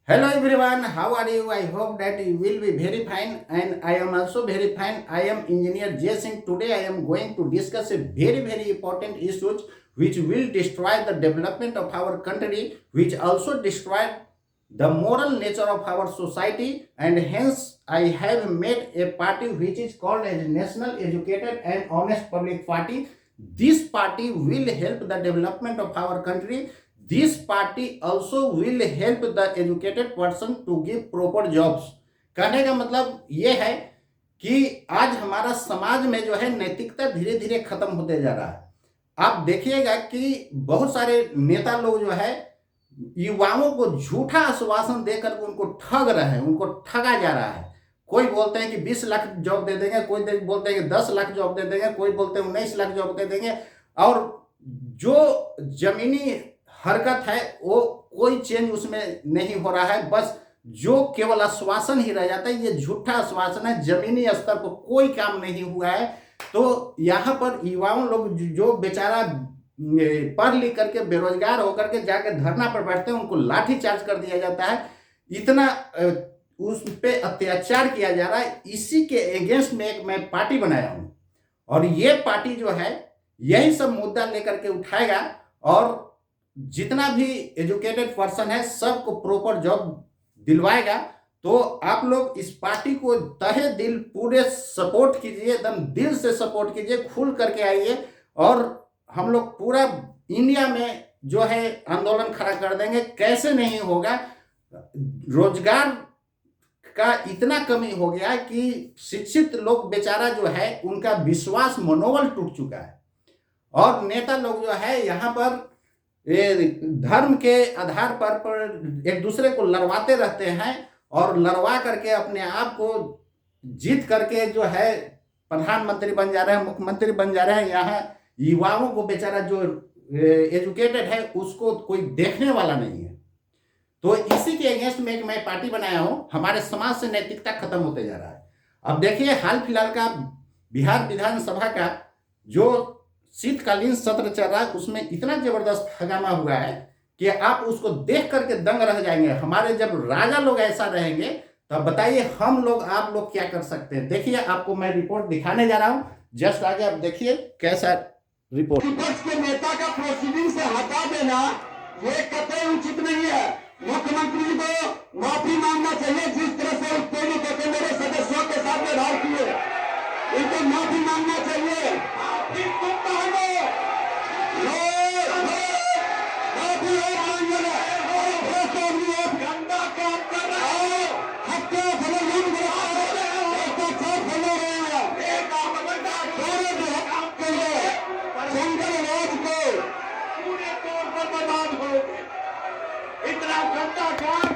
Hello everyone, how are you? I hope that you will be very fine and I am also very fine. I am engineer Jay Singh. Today I am going to discuss a very important issues which will destroy the development of our country, which also destroy the moral nature of our society, and hence I have made a party which is called as National Educated and Honest Public Party. This party will help the development of our country. This party also will help the educated person to give proper jobs. कहने का मतलब ये है कि आज हमारा समाज में जो है नैतिकता धीरे धीरे खत्म होते जा रहा है। आप देखिएगा कि बहुत सारे नेता लोग जो है युवाओं को झूठा आश्वासन देकर उनको ठग रहे हैं, उनको ठगा जा रहा है। कोई बोलते हैं कि 20 लाख जॉब दे देंगे, कोई बोलते हैं कि 10 लाख जॉब दे देंगे, कोई बोलते हैं 19 लाख जॉब दे देंगे, और जो जमीनी हरकत है वो कोई चेंज उसमें नहीं हो रहा है। बस जो केवल आश्वासन ही रह जाता है, ये झूठा आश्वासन है, जमीनी स्तर पर कोई काम नहीं हुआ है। तो यहाँ पर युवाओं लोग जो बेचारा पढ़ लिख करके बेरोजगार होकर के जाकर धरना पर बैठते हैं, उनको लाठी चार्ज कर दिया जाता है, इतना उस पे अत्याचार किया जा रहा है। इसी के अगेंस्ट में एक मैं पार्टी बनाया हूं, और ये पार्टी जो है यही सब मुद्दा लेकर के उठाएगा और जितना भी एजुकेटेड पर्सन है सबको प्रॉपर जॉब दिलवाएगा। तो आप लोग इस पार्टी को तहे दिल पूरे सपोर्ट कीजिए, एकदम दिल से सपोर्ट कीजिए, खुल करके आइए, और हम लोग पूरा इंडिया में जो है आंदोलन खड़ा कर देंगे। कैसे नहीं होगा, रोजगार का इतना कमी हो गया कि शिक्षित लोग बेचारा जो है उनका विश्वास मनोबल टूट चुका है, और नेता लोग जो है यहाँ पर धर्म के आधार पर एक दूसरे को लड़वाते रहते हैं, और लड़वा करके अपने आप को जीत करके जो है प्रधानमंत्री बन जा रहे हैं, मुख्यमंत्री बन जा रहे हैं। यहाँ युवाओं को बेचारा जो एजुकेटेड है उसको कोई देखने वाला नहीं है। तो इसी के अगेंस्ट में एक मैं पार्टी बनाया हूं। हमारे समाज से नैतिकता खत्म होते जा रहा है। अब देखिए, हाल फिलहाल का बिहार विधानसभा का जो शीतकालीन सत्र चल रहा है, उसमें इतना जबरदस्त हंगामा हुआ है कि आप उसको देख करके दंग रह जाएंगे। हमारे जब राजा लोग ऐसा रहेंगे तब बताइए हम लोग आप लोग क्या कर सकते हैं। देखिए, आपको मैं रिपोर्ट दिखाने जा रहा हूं, जस्ट आगे आप देखिए कैसा रिपोर्ट। विपक्ष के नेता का प्रोसीडिंग से हटा देना ये कतई उचित नहीं है। मुख्यमंत्री जी को माफी मांगना चाहिए, जिस तरह से उत्तेजित होकर मेरे सदस्यों के साथ व्यवहार किए, इनको माफी मांगना चाहिए। गंदा काम कर रहे हो, हत्या जंगल राज को पूरे तौर पर बर्बाद होगे। इतना गंदा काम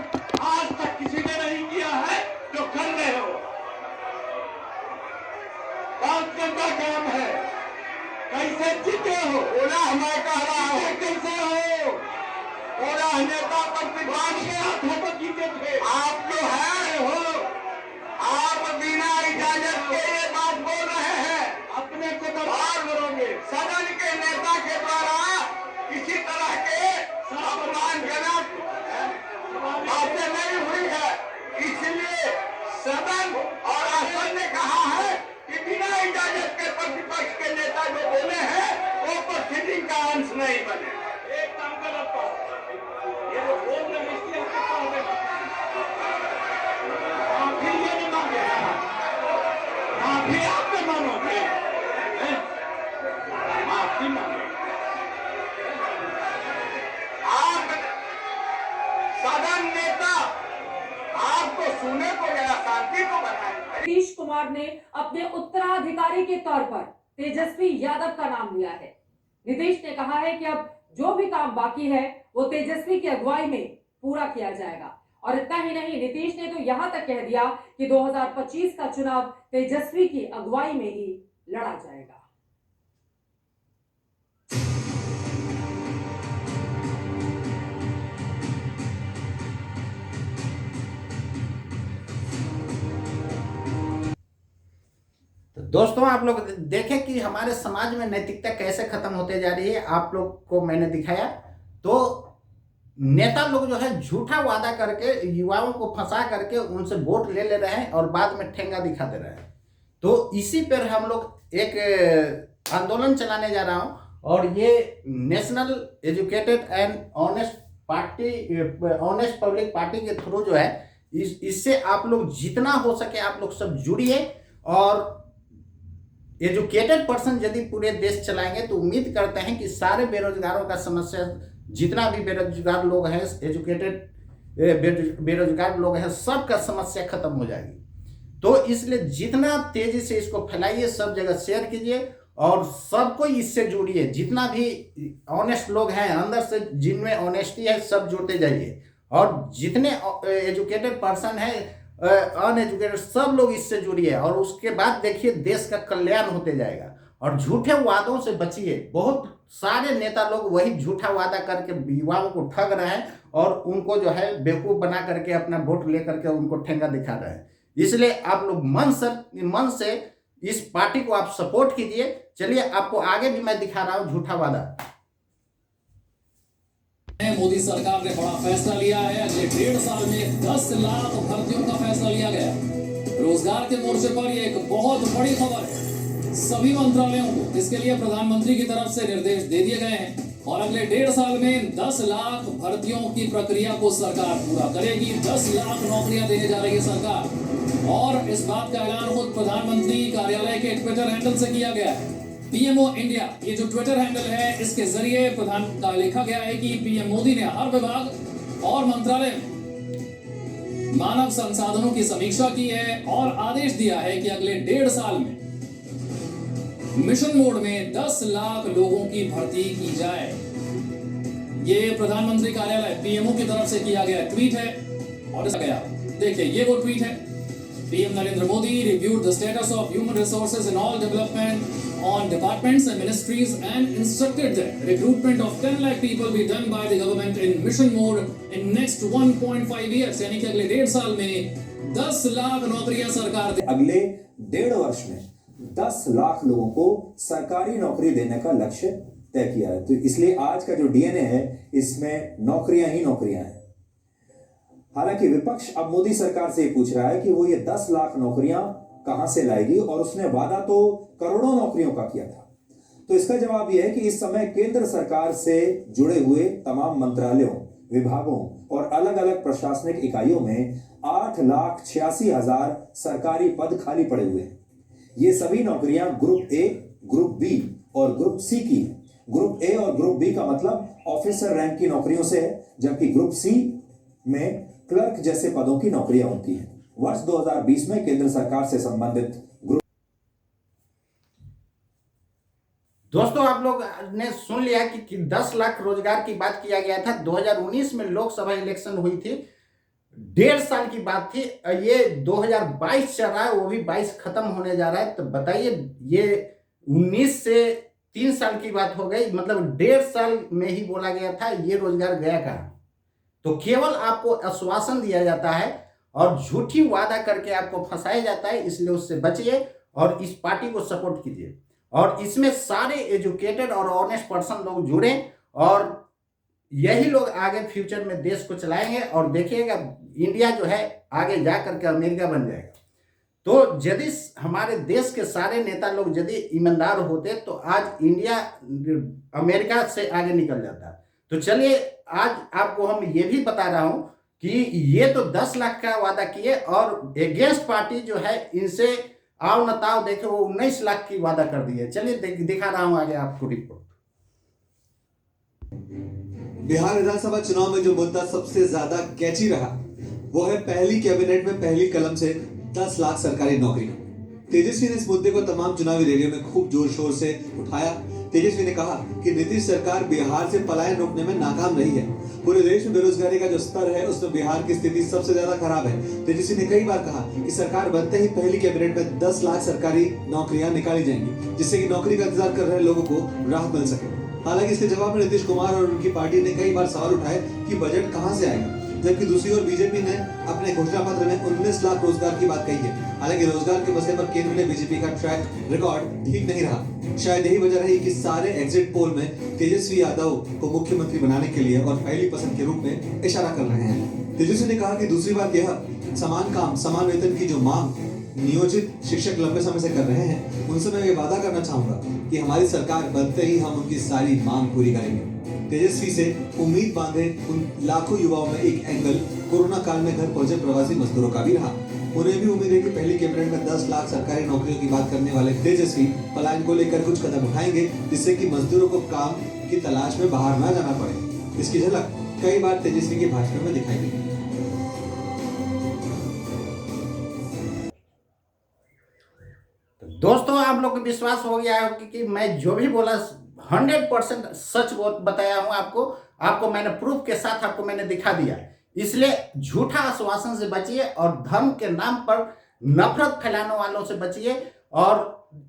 आज तक किसी ने नहीं किया है जो कर रहे हो। बहुत गंदा काम है। कैसे जीते हो? बोला मैं कह रहा हूं, कैसे हो? बोला नेता पर विभाग के हाथों को जीते थे। आप जो है हो, आप बिना इजाजत के ये बात बोल रहे हैं, अपने को दबाव करोगे। सदन के नेता के द्वारा किसी तरह के अपमानजनक बातें नहीं हुई है, इसलिए सदन और आसन ने कहा है कि बिना इजाजत के प्रतिपक्ष के नेता जो बोले हैं वो प्रोसीडिंग का अंश नहीं बने। एक काम गलत ये जो बोल रहे इसलिए माफी ये नहीं मांगे, माफी आप में मांगोगे, माफी मांगे आप। सदन नेता आपको सुने को या शांति को बनाए। नीतीश कुमार ने अपने उत्तराधिकारी के तौर पर तेजस्वी यादव का नाम लिया है। नीतीश ने कहा है कि अब जो भी काम बाकी है वो तेजस्वी की अगुवाई में पूरा किया जाएगा। और इतना ही नहीं, नीतीश ने तो यहां तक कह दिया कि 2025 का चुनाव तेजस्वी की अगुवाई में ही लड़ा जाएगा। दोस्तों, आप लोग देखें कि हमारे समाज में नैतिकता कैसे खत्म होते जा रही है। आप लोग को मैंने दिखाया। तो नेता लोग जो है झूठा वादा करके युवाओं को फंसा करके उनसे वोट ले रहे हैं और बाद में ठेंगा दिखा दे रहे हैं। तो इसी पर हम लोग एक आंदोलन चलाने जा रहा हूं, और ये national educated and honest public party के थ्रू जो है इससे आप लोग जितना हो सके आप लोग सब जुड़िए। और एजुकेटेड पर्सन यदि पूरे देश चलाएंगे तो उम्मीद करते हैं कि सारे बेरोजगारों का समस्या, जितना भी बेरोजगार लोग हैं, एजुकेटेड बेरोजगार लोग हैं, सबका समस्या खत्म हो जाएगी। तो इसलिए जितना तेजी से इसको फैलाइए, सब जगह शेयर कीजिए और सबको इससे जोड़िए। जितना भी ऑनेस्ट लोग हैं अंदर से, जिनमें ऑनेस्टी है, सब जुड़ते जाइए। और जितने एजुकेटेड पर्सन है, अनएजुकेटेड, सब लोग इससे जुड़िए। और उसके बाद देखिए देश का कल्याण होते जाएगा। और झूठे वादों से बचिए। बहुत सारे नेता लोग वही झूठा वादा करके युवाओं को ठग रहे हैं और उनको जो है बेवकूफ बना करके अपना वोट लेकर के उनको ठेंगा दिखा रहे हैं। इसलिए आप लोग मन से इस पार्टी को आप सपोर्ट कीजिए। चलिए आपको आगे भी मैं दिखा रहा हूं झूठा वादा। मोदी सरकार ने बड़ा फैसला लिया है। अगले 1.5 साल में 10 लाख भर्तियों का फैसला लिया गया। रोजगार के मोर्चे पर यह एक बहुत बड़ी खबर है। सभी मंत्रालयों को इसके लिए प्रधानमंत्री की तरफ से निर्देश दे दिए गए हैं और अगले 1.5 साल में 10 लाख भर्तियों की प्रक्रिया को सरकार पूरा करेगी। 10 लाख नौकरियां देने जा रही है सरकार। और इस बात का ऐलान खुद प्रधानमंत्री कार्यालय के ट्विटर हैंडल से किया गया है। पीएमओ इंडिया, ये जो ट्विटर हैंडल है, इसके जरिए प्रधान का लिखा गया है कि पीएम मोदी ने हर विभाग और मंत्रालय में मानव संसाधनों की समीक्षा की है और आदेश दिया है कि अगले 1.5 साल में मिशन मोड में 10 लाख लोगों की भर्ती की जाए। ये प्रधानमंत्री कार्यालय पीएमओ की तरफ से किया गया ट्वीट है और इसका गया, देखिए ये वो ट्वीट है। PM Narendra Modi reviewed the status of human resources in all development on departments and ministries and instructed that recruitment of 10 lakh people be done by the government in mission mode in next 1.5 years। यानी कि अगले 1.5 साल में 10 लाख नौकरियां सरकार दे। अगले 1.5 वर्ष में 10 लाख लोगों को सरकारी नौकरी देने का लक्ष्य तय किया है। तो इसलिए आज का जो डीएनए है, इसमें नौकरियां ही नौकरियां हैं। हालांकि विपक्ष अब मोदी सरकार से पूछ रहा है कि वो ये 10 लाख नौकरियां कहां से लाएगी, और उसने वादा तो करोड़ों नौकरियों का किया था। तो इसका जवाब यह है कि इस समय केंद्र सरकार से जुड़े हुए तमाम मंत्रालयों, विभागों और अलग अलग प्रशासनिक इकाइयों में 8,86,000 सरकारी पद खाली पड़े हुए हैं। ये सभी नौकरियां ग्रुप ए, ग्रुप बी और ग्रुप सी की हैं। ग्रुप ए और ग्रुप बी का मतलब ऑफिसर रैंक की नौकरियों से है, जबकि ग्रुप सी में क्लर्क जैसे पदों की नौकरियां होती हैं। वर्ष 2020 में केंद्र सरकार से संबंधित ग्रुप। दोस्तों, आप लोग ने सुन लिया कि 10 लाख रोजगार की बात किया गया था। 2019 में लोकसभा इलेक्शन हुई थी, 1.5 साल की बात थी। ये 2022 चल रहा है, वो भी 22 खत्म होने जा रहा है। तो बताइए, ये 19 से 3 साल की बात हो गई, मतलब 1.5 साल में ही बोला गया था। ये रोजगार गया कहाँ? तो केवल आपको आश्वासन दिया जाता है और झूठी वादा करके आपको फंसाया जाता है। इसलिए उससे बचिए और इस पार्टी को सपोर्ट कीजिए। और इसमें सारे एजुकेटेड और ऑनेस्ट पर्सन लोग जुड़े और यही लोग आगे फ्यूचर में देश को चलाएंगे। और देखिएगा, इंडिया जो है आगे जा करके अमेरिका बन जाएगा। तो यदि हमारे देश के सारे नेता लोग यदि ईमानदार होते तो आज इंडिया अमेरिका से आगे निकल जाता। तो चलिए, आज आपको हम ये भी बता रहा हूं कि ये तो 10 लाख का वादा किए और अगेंस्ट पार्टी जो है इनसे आओ नताओ देखे वो 19 लाख की वादा कर दिए। चलिए दिखा रहा हूं आगे आपको रिपोर्ट। बिहार विधानसभा चुनाव में जो मुद्दा सबसे ज्यादा कैची रहा वो है पहली कैबिनेट में पहली कलम से 10 लाख सरकारी नौकरी। तेजस्वी ने इस मुद्दे को तमाम चुनावी रैलियों में खूब जोर शोर से उठाया। तेजस्वी ने कहा कि नीतीश सरकार बिहार से पलायन रोकने में नाकाम रही है। पूरे देश में बेरोजगारी का जो स्तर है उसमें बिहार की स्थिति सबसे ज्यादा खराब है। तेजस्वी ने कई बार कहा कि सरकार बनते ही पहली कैबिनेट में 10 लाख सरकारी नौकरियां निकाली जाएंगी, जिससे कि नौकरी का इंतजार कर रहे लोगों को राहत मिल सके। हालांकि इसके जवाब में नीतीश कुमार और उनकी पार्टी ने कई बार सवाल उठाए कि बजट कहां से आएगा। जबकि दूसरी ओर बीजेपी ने अपने घोषणा पत्र में 19 लाख रोजगार की बात कही है। हालांकि रोजगार के मसले पर केंद्र में बीजेपी का ट्रैक रिकॉर्ड ठीक नहीं रहा। शायद यही वजह रही कि सारे एग्जिट पोल में तेजस्वी यादव को मुख्यमंत्री बनाने के लिए और पहली पसंद के रूप में इशारा कर रहे हैं। तेजस्वी ने कहा कि दूसरी बात यह समान काम समान वेतन की जो मांग नियोजित शिक्षक लंबे समय से कर रहे हैं, उनसे मैं ये वादा करना चाहूंगा कि हमारी सरकार बनते ही हम उनकी सारी मांग पूरी करेंगे। तेजस्वी से उम्मीद बांधे उन लाखों युवाओं में एक एंगल कोरोना काल में घर पहुंचे प्रवासी मजदूरों का भी रहा। उन्हें भी उम्मीद है कि पहली कैबिनेट में 10 लाख सरकारी नौकरियों की बात करने वाले तेजस्वी पलायन को लेकर कुछ कदम उठाएंगे, जिससे कि मजदूरों को काम की तलाश में बाहर न जाना पड़े। इसकी झलक कई बार तेजस्वी के भाषण में दिखाई दी। दोस्तों, आप लोग को विश्वास हो गया है कि मैं जो भी बोला 100% सच बताया हूं। आपको मैंने प्रूफ के साथ आपको मैंने दिखा दिया। इसलिए झूठा आश्वासन से बचिए और धर्म के नाम पर नफरत फैलाने वालों से बचिए। और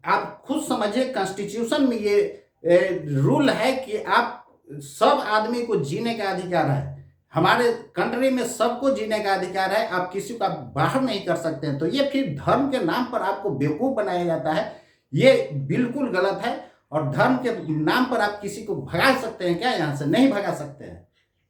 आप खुद समझिए, कॉन्स्टिट्यूशन में ये रूल है कि आप सब आदमी को जीने का अधिकार है। हमारे कंट्री में सबको जीने का अधिकार है। आप किसी को बाहर नहीं कर सकते हैं। तो ये फिर धर्म के नाम पर आपको बेवकूफ बनाया जाता है, ये बिल्कुल गलत है। और धर्म के नाम पर आप किसी को भगा सकते हैं क्या? यहाँ से नहीं भगा सकते हैं।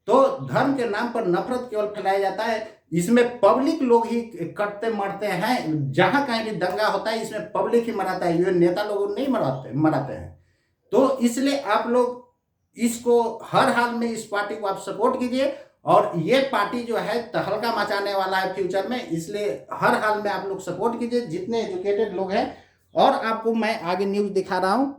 तो धर्म के नाम पर नफरत केवल फैलाया जाता है। इसमें पब्लिक लोग ही कटते मरते हैं। जहां कहीं भी दंगा होता है इसमें पब्लिक ही मराता है, ये नेता लोग नहीं मराते हैं। तो इसलिए आप लोग इसको हर हाल में इस पार्टी को आप सपोर्ट कीजिए। और ये पार्टी जो है तहलका मचाने वाला है फ्यूचर में, इसलिए हर हाल में आप लोग सपोर्ट कीजिए जितने एजुकेटेड लोग हैं। और आपको मैं आगे न्यूज दिखा रहा हूं।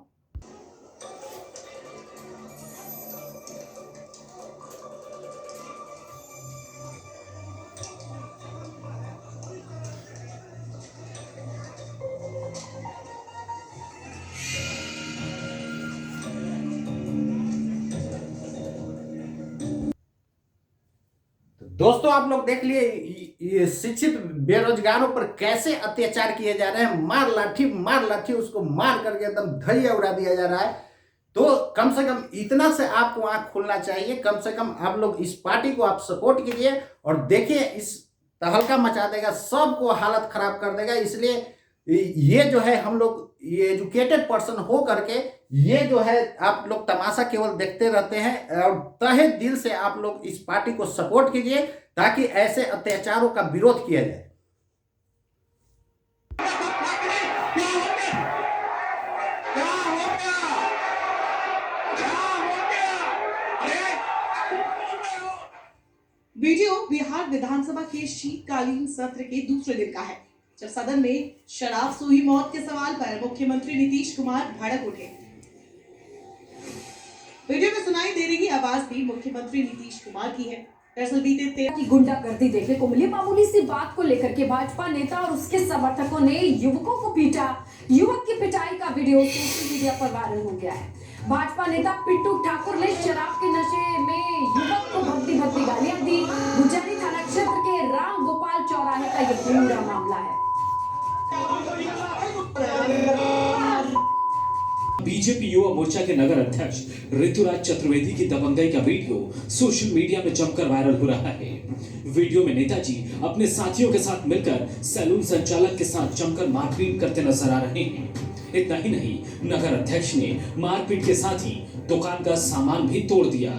दोस्तों, आप लोग देख लिए ये शिक्षित बेरोजगारों पर कैसे अत्याचार किए जा रहे हैं। मार लाठी उसको मार करके एकदम धैर्य उड़ा दिया जा रहा है। तो कम से कम इतना से आपको आंख खुलना चाहिए। कम से कम आप लोग इस पार्टी को आप सपोर्ट कीजिए और देखिए, इस तहलका मचा देगा, सबको हालत खराब कर देगा। इसलिए ये जो है हम लोग ये एजुकेटेड पर्सन हो करके ये जो है आप लोग तमाशा केवल देखते रहते हैं। और तहे दिल से आप लोग इस पार्टी को सपोर्ट कीजिए ताकि ऐसे अत्याचारों का विरोध किया जाए। वीडियो बिहार विधानसभा के शीतकालीन सत्र के दूसरे दिन का है, जब सदन में शराब से हुई मौत के सवाल पर मुख्यमंत्री नीतीश कुमार भड़क उठे। वीडियो में सुनाई दे रही आवाज भी मुख्यमंत्री नीतीश कुमार की है। दरअसल बीते 13 की गुंडागर्दी देखने को मिली। मामूली सी बात को लेकर के भाजपा नेता और उसके समर्थकों ने युवकों को पीटा। युवक की पिटाई का वीडियो सोशल मीडिया पर वायरल हो गया है। भाजपा नेता पिट्टू ठाकुर ने शराब के नशे में युवक को भद्दी गालियां दी। गुजरी थाना क्षेत्र के राम गोपाल चौराहे का यह पूरा मामला है। बीजेपी युवा मोर्चा के नगर अध्यक्ष ऋतुराज चतुर्वेदी की दबंगई का वीडियो सोशल मीडिया में जमकर वायरल हो रहा है। वीडियो में नेताजी अपने साथियों के साथ मिलकर सैलून संचालक के साथ जमकर मारपीट करते नजर आ रहे हैं। इतना ही नहीं, नगर अध्यक्ष ने मारपीट के साथ ही दुकान का सामान भी तोड़ दिया।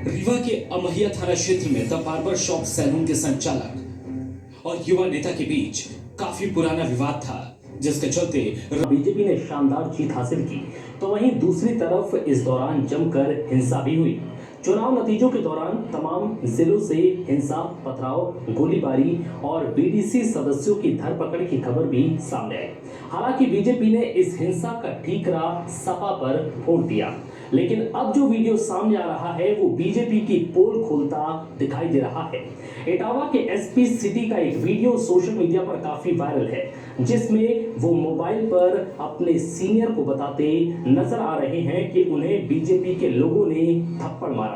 रीवा के अमहिया थाना क्षेत्र में द बार्बर शॉप सैलून के संचालक और युवा नेता के बीच काफी पुराना विवाद था, जिसके चलते बीजेपी ने शानदार जीत हासिल की। तो वहीं दूसरी तरफ इस दौरान जमकर हिंसा भी हुई। चुनाव नतीजों के दौरान तमाम जिलों से हिंसा, पथराव, गोलीबारी और बीडीसी सदस्यों की धरपकड़ की खबर भी सामने आई। हालांकि बीजेपी ने इस हिंसा का ठीकरा सपा पर फोड़ दिया, लेकिन अब जो वीडियो सामने आ रहा है वो बीजेपी की पोल खोलता दिखाई दे रहा है। इटावा के एसपी सिटी का एक वीडियो सोशल मीडिया पर काफी वायरल है, जिसमें वो मोबाइल पर अपने सीनियर को बताते नजर आ रहे हैं कि उन्हें बीजेपी के लोगों ने थप्पड़ मारा।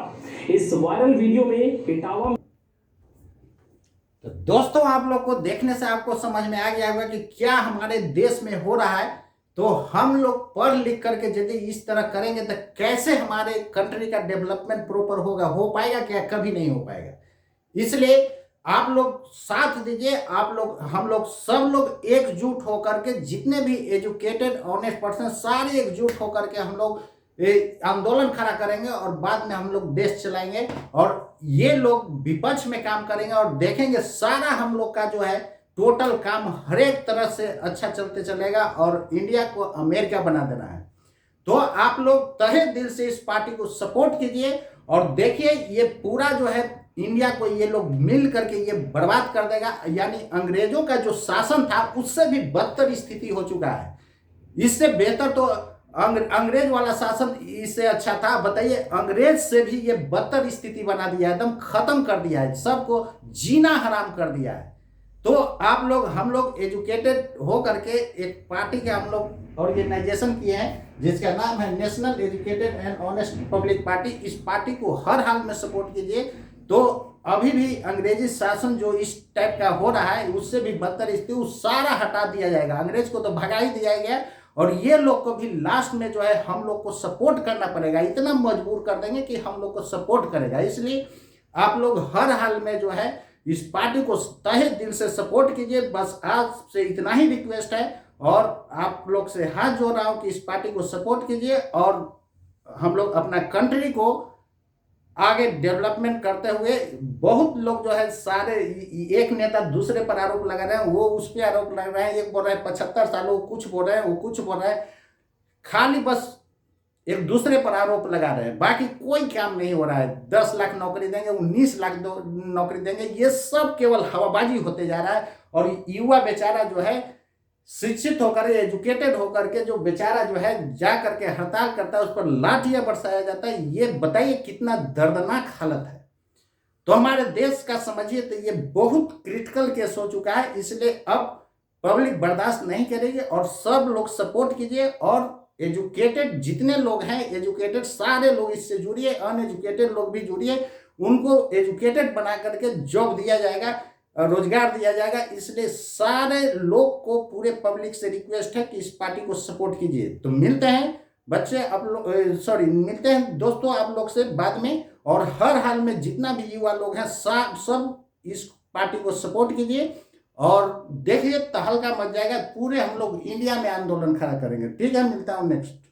इस वायरल वीडियो में इटावा में तो दोस्तों, आप लोग को देखने से आपको समझ में आ गया होगा कि क्या हमारे देश में हो रहा है, तो हम लोग पढ़ लिख करके यदि इस तरह करेंगे तो कैसे हमारे कंट्री का डेवलपमेंट प्रॉपर होगा? हो पाएगा क्या? कभी नहीं हो पाएगा। इसलिए आप लोग साथ दीजिए, आप लोग, हम लोग, सब लोग एकजुट होकर के, जितने भी एजुकेटेड ऑनेस्ट पर्सन सारे एकजुट होकर के हम लोग आंदोलन खड़ा करेंगे और बाद में हम लोग देश चलाएंगे और ये लोग विपक्ष में काम करेंगे और देखेंगे सारा हम लोग का जो है टोटल काम हर एक तरह से अच्छा चलते चलेगा और इंडिया को अमेरिका बना देना है। तो आप लोग तहे दिल से इस पार्टी को सपोर्ट कीजिए और देखिए ये पूरा जो है इंडिया को ये लोग मिल करके ये बर्बाद कर देगा। यानी अंग्रेजों का जो शासन था उससे भी बदतर स्थिति हो चुका है। इससे बेहतर तो अंग्रेज वाला शासन इससे अच्छा था। बताइए, अंग्रेज से भी ये बदतर स्थिति बना दिया है, एकदम खत्म कर दिया है, सबको जीना हराम कर दिया है। तो आप लोग, हम लोग एजुकेटेड हो करके एक पार्टी के हम लोग ऑर्गेनाइजेशन किए हैं जिसका नाम है national educated and honest public party. इस पार्टी को हर हाल में सपोर्ट कीजिए। तो अभी भी अंग्रेजी शासन जो इस टाइप का हो रहा है उससे भी बदतर स्थिति, वो सारा हटा दिया जाएगा। अंग्रेज को तो भगा ही दिया गया और ये लोग को भी लास्ट में जो है हम लोग को सपोर्ट करना पड़ेगा। इतना मजबूर कर देंगे कि हम लोग को सपोर्ट करेगा। इसलिए आप लोग हर हाल में जो है इस पार्टी को तहे दिल से सपोर्ट कीजिए। बस आपसे इतना ही रिक्वेस्ट है और आप लोग से हाथ जोड़ रहा हूँ कि इस पार्टी को सपोर्ट कीजिए और हम लोग अपना कंट्री को आगे डेवलपमेंट करते हुए। बहुत लोग जो है सारे एक नेता दूसरे पर आरोप लगा रहे हैं, वो उस पर आरोप लगा रहे हैं, एक बोल रहे हैं 75 साल, वो कुछ बोल रहे हैं, वो कुछ बोल रहे हैं, खाली बस एक दूसरे पर आरोप लगा रहे हैं, बाकी कोई काम नहीं हो रहा है। 10 लाख नौकरी देंगे, 19 लाख नौकरी देंगे, ये सब केवल हवाबाजी होते जा रहा है। और युवा बेचारा जो है शिक्षित होकर, एजुकेटेड होकर के जो बेचारा जो है जा करके हड़ताल करता है, उस पर लाठियां बरसाया जाता है। ये बताइए कितना दर्दनाक हालत है। तो हमारे देश का समझिए तो ये बहुत क्रिटिकल केस हो चुका है। इसलिए अब पब्लिक बर्दाश्त नहीं करेगी और सब लोग सपोर्ट कीजिए और एजुकेटेड जितने लोग हैं, एजुकेटेड सारे लोग इससे जुड़िए, अनएजुकेटेड लोग भी जुड़िए, उनको एजुकेटेड बना करके जॉब दिया जाएगा, रोजगार दिया जाएगा। इसलिए सारे लोग को, पूरे पब्लिक से रिक्वेस्ट है कि इस पार्टी को सपोर्ट कीजिए। तो मिलते हैं बच्चे, आप लोग मिलते हैं दोस्तों आप लोग से बाद में। और हर हाल में जितना भी युवा लोग हैं सब इस पार्टी को सपोर्ट कीजिए और देखिए तहलका मच जाएगा। पूरे हम लोग इंडिया में आंदोलन खड़ा करेंगे। ठीक है, मिलता हूँ नेक्स्ट।